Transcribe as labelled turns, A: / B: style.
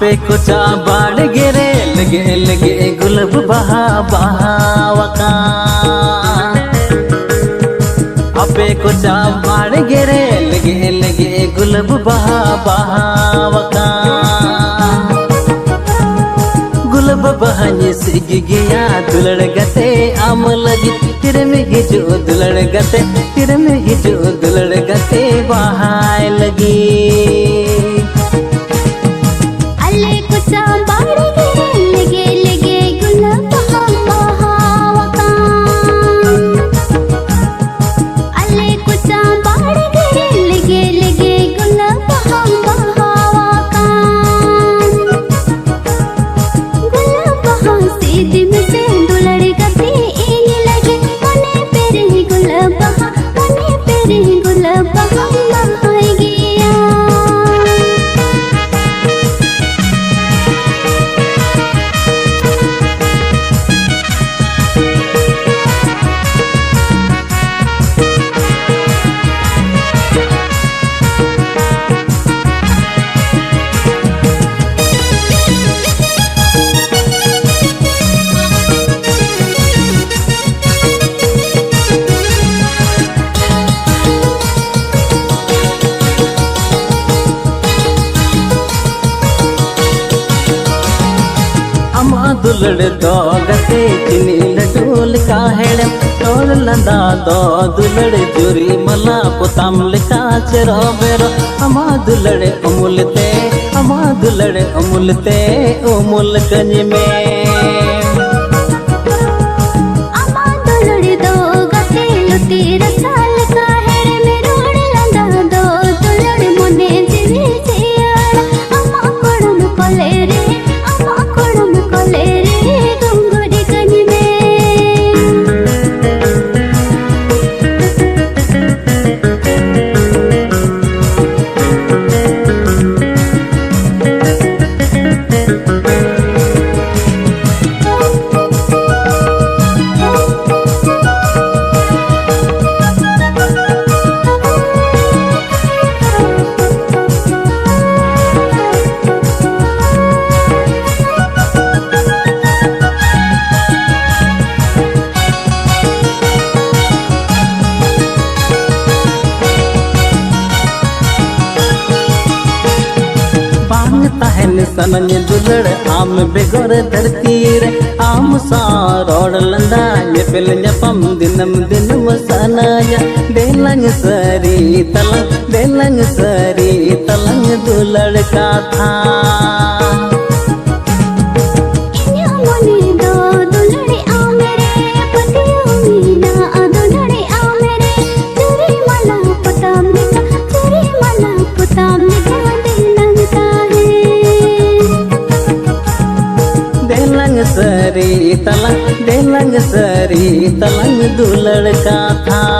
A: पे कुछ बाढ़ गिरे लगे लगे गुलब बहा बहावका अपे कुछ बाढ़ गिरे लगे लगे गुलब बहा बहावका गुलब बहाने सिग गया दुलड़ गते आम लगी तेरे में जो दुलड़ गते तेरे में जो दुलड़ गते बहाए लगी दुलड़ दो गते चिनी लडोल का हेड़म टोल लंदा दो दुलड़ जुरी मला पुतम लिखा चरो बेरो अमा दुलड़ अमुलते उमुल कंज में
B: अमा दुलड़ दो गते लुटी रसाल का हेड़म रोड लंदा दो दुलड़ मुने जीवी जियाड़ा अमा कोड़म कोले रे अमा कोड़म कोले
A: सनन दुलड़ आम बेगोर धरती रे आम सा रोड लंदा नेपल नपम दिनम दिनम सनाया देलंग सरी तलंग दुलड़ का था सरी तलंग दुलड़ का था।